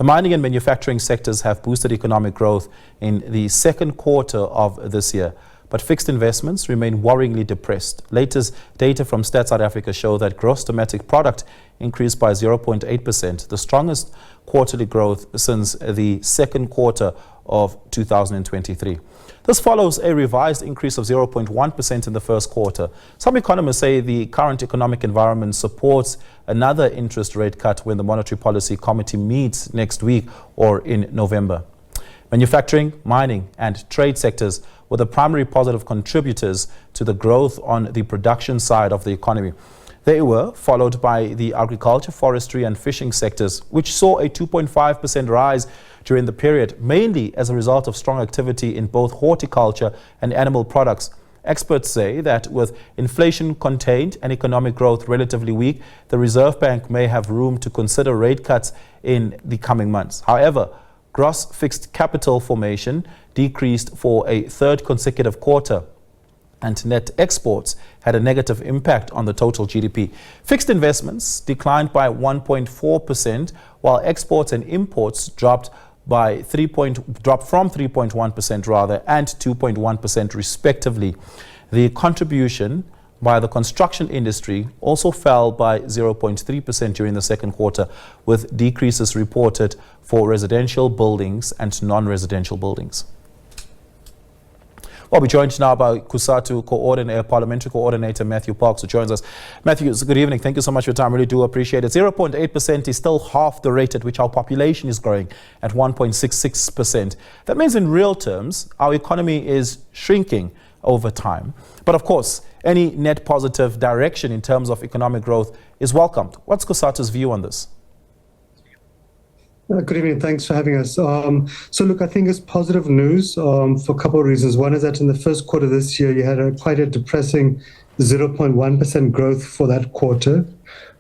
The mining and manufacturing sectors have boosted economic growth in the second quarter of this year, but fixed investments remain worryingly depressed. Latest data from Stats South Africa show that gross domestic product increased by 0.8%, the strongest quarterly growth since the second quarter of 2023. This follows a revised increase of 0.1% in the first quarter. Some economists say the current economic environment supports another interest rate cut when the Monetary Policy Committee meets next week or in November. Manufacturing, mining and trade sectors were the primary positive contributors to the growth on the production side of the economy. They were followed by the agriculture, forestry and fishing sectors, which saw a 2.5% rise during the period, mainly as a result of strong activity in both horticulture and animal products. Experts say that with inflation contained and economic growth relatively weak, the Reserve Bank may have room to consider rate cuts in the coming months. However, gross fixed capital formation decreased for a third consecutive quarter, and net exports had a negative impact on the total GDP. Fixed investments declined by 1.4%, while exports and imports dropped from 3.1% rather and 2.1% respectively. The contribution by the construction industry also fell by 0.3% during the second quarter, with decreases reported for residential buildings and non-residential buildings. We'll be joined now by COSATU Parliamentary Coordinator Matthew Parks, who joins us. Matthew, good evening. Thank you so much for your time. Really do appreciate it. 0.8% is still half the rate at which our population is growing at 1.66%. That means in real terms, our economy is shrinking over time. But of course, any net positive direction in terms of economic growth is welcomed. What's COSATU's view on this? Good evening. Thanks for having us. So look, I think it's positive news for a couple of reasons. One is that in the first quarter this year, you had quite a depressing 0.1% growth for that quarter.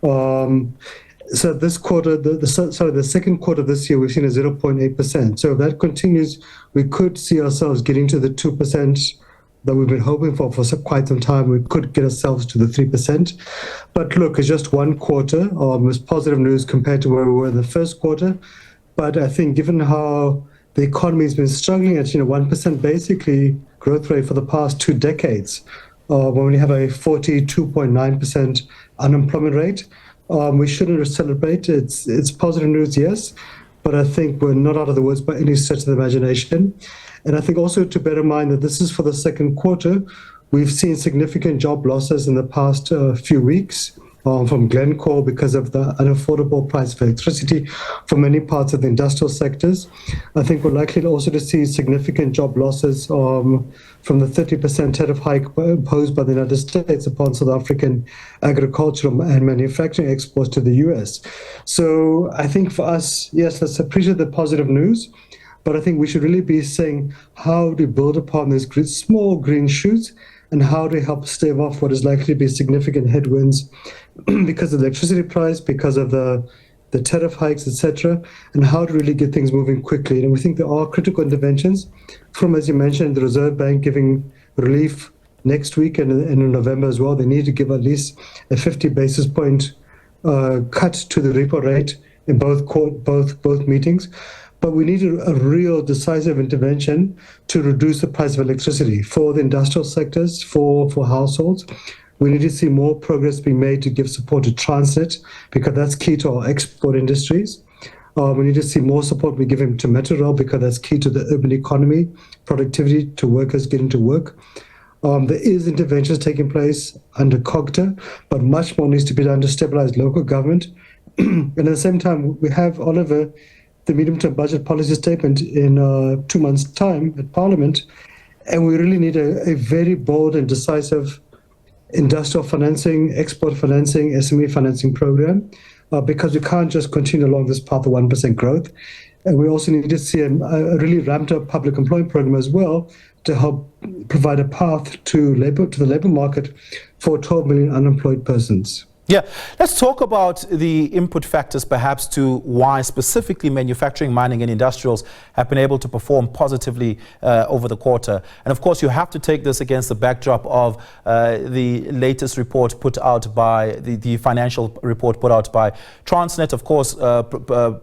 So this quarter, the second quarter this year, we've seen a 0.8%. So if that continues, we could see ourselves getting to the 2% that we've been hoping for quite some time. We could get ourselves to the 3%. But look, it's just one quarter. It's positive news compared to where we were in the first quarter. But I think given how the economy has been struggling at 1% basically growth rate for the past 2 decades, when we have a 42.9% unemployment rate, we shouldn't celebrate. It's positive news, yes, but I think we're not out of the woods by any stretch of the imagination. And I think also to bear in mind that this is for the second quarter. We've seen significant job losses in the past few weeks from Glencore because of the unaffordable price of electricity for many parts of the industrial sectors. I think we're likely also to see significant job losses from the 30% tariff hike imposed by the United States upon South African agricultural and manufacturing exports to the US. So I think for us, yes, let's appreciate the positive news. But I think we should really be saying how to build upon these small green shoots and how to help stave off what is likely to be significant headwinds because of the electricity price, because of the tariff hikes, etc., and how to really get things moving quickly. And we think there are critical interventions from, as you mentioned, the Reserve Bank giving relief next week and in November as well. They need to give at least a 50 basis point cut to the repo rate in both meetings. But we need a real decisive intervention to reduce the price of electricity for the industrial sectors, for households. We need to see more progress being made to give support to transit, because that's key to our export industries. We need to see more support be given to metro rail, because that's key to the urban economy, productivity to workers getting to work. There is interventions taking place under COGTA, but much more needs to be done to stabilize local government. And at the same time, we have, Oliver, the medium-term budget policy statement in 2 months' time at Parliament, and we really need a very bold and decisive industrial financing, export financing, SME financing program, because we can't just continue along this path of 1% growth. And we also need to see a really ramped-up public employment program as well to help provide a path to the labour market for 12 million unemployed persons. Yeah, let's talk about the input factors perhaps to why specifically manufacturing, mining and industrials have been able to perform positively over the quarter. And of course, you have to take this against the backdrop of the latest report put out by the financial report put out by Transnet, of course,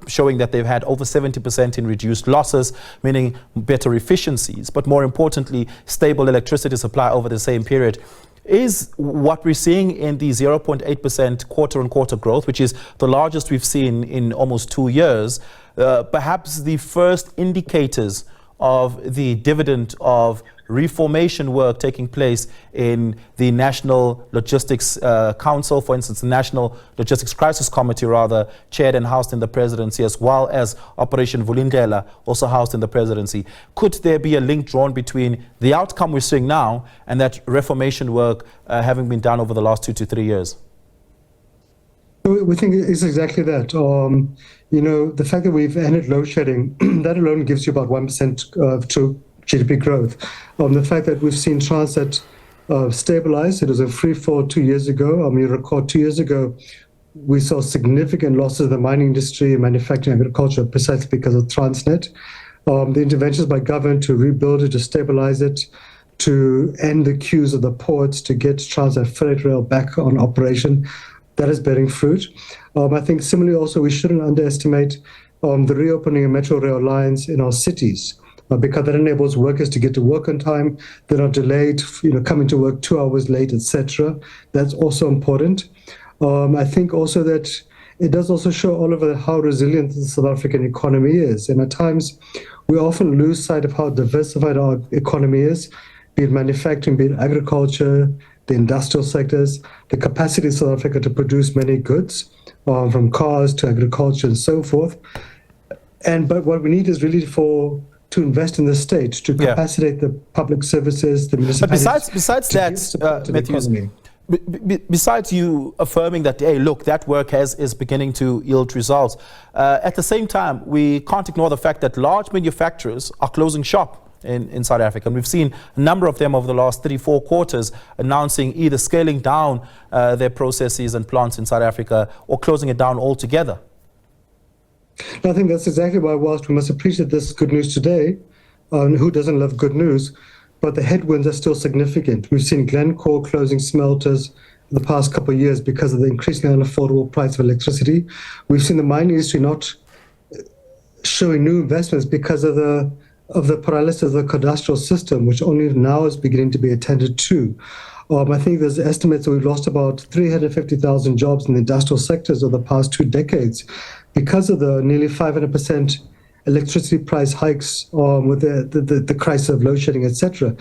showing that they've had over 70% in reduced losses, meaning better efficiencies, but more importantly, stable electricity supply over the same period. Is what we're seeing in the 0.8% quarter-on-quarter growth, which is the largest we've seen in almost 2 years, perhaps the first indicators of the dividend of reformation work taking place in the National Logistics Council, for instance, the National Logistics Crisis Committee, rather, chaired and housed in the presidency, as well as Operation Vulindlela, also housed in the presidency. Could there be a link drawn between the outcome we're seeing now and that reformation work having been done over the last 2 to 3 years? We think it's exactly that. The fact that we've ended load shedding, that alone gives you about 1% of true GDP growth. The fact that we've seen Transnet stabilize, it was a free fall 2 years ago. You recall 2 years ago, we saw significant losses in the mining industry, manufacturing, agriculture, precisely because of Transnet. The interventions by government to rebuild it, to stabilize it, to end the queues of the ports, to get Transnet freight rail back on operation, that is bearing fruit. I think similarly also we shouldn't underestimate the reopening of metro rail lines in our cities, because that enables workers to get to work on time. They're not delayed, coming to work 2 hours late, etc. That's also important. I think also that it does also show all over how resilient the South African economy is. And at times, we often lose sight of how diversified our economy is, be it manufacturing, be it agriculture, the industrial sectors, the capacity of South Africa to produce many goods, from cars to agriculture and so forth. But what we need is really to invest in the state, to capacitate the public services, the municipalities. But besides that, Matthews, besides you affirming that, hey, look, that work is beginning to yield results, at the same time, we can't ignore the fact that large manufacturers are closing shop in South Africa. And we've seen a number of them over the last 3-4 quarters announcing either scaling down their processes and plants in South Africa or closing it down altogether. I think that's exactly why, whilst we must appreciate this good news today, who doesn't love good news, but the headwinds are still significant. We've seen Glencore closing smelters in the past couple of years because of the increasingly unaffordable price of electricity. We've seen the mining industry not showing new investments because of the paralysis of the cadastral system, which only now is beginning to be attended to. I think there's estimates that we've lost about 350,000 jobs in the industrial sectors over the past 2 decades because of the nearly 500% electricity price hikes with the crisis of load shedding, etc.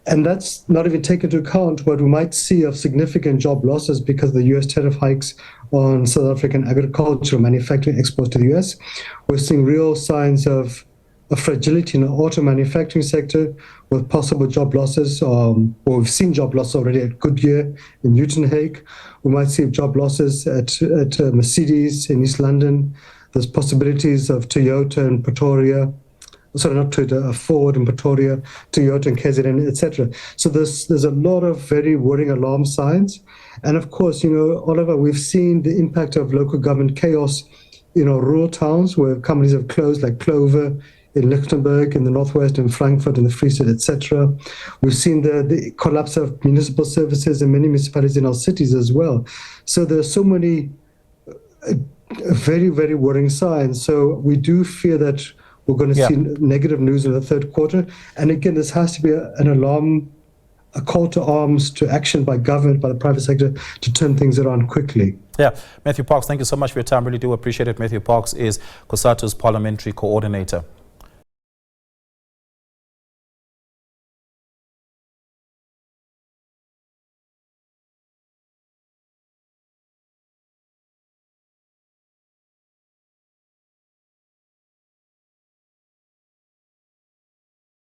And that's not even taken into account what we might see of significant job losses because of the US tariff hikes on South African agricultural manufacturing exports to the US. We're seeing real signs of fragility in the auto manufacturing sector with possible job losses. We've seen job losses already at Goodyear in Newton Hague. We might see job losses at Mercedes in East London. There's possibilities of Toyota in Pretoria. Sorry, not Toyota, Ford in Pretoria, Toyota in KZN, etc. So there's a lot of very worrying alarm signs. And of course, Oliver, we've seen the impact of local government chaos in rural towns where companies have closed, like Clover in Lichtenburg, in the Northwest, in Frankfurt, in the Free State, etc. We've seen the collapse of municipal services in many municipalities in our cities as well. So there are so many very, very worrying signs. So we do fear that we're going to see negative news in the third quarter. And again, this has to be an alarm, a call to arms, to action by government, by the private sector, to turn things around quickly. Yeah, Matthew Parks, thank you so much for your time. Really do appreciate it. Matthew Parks is COSATU's Parliamentary Coordinator.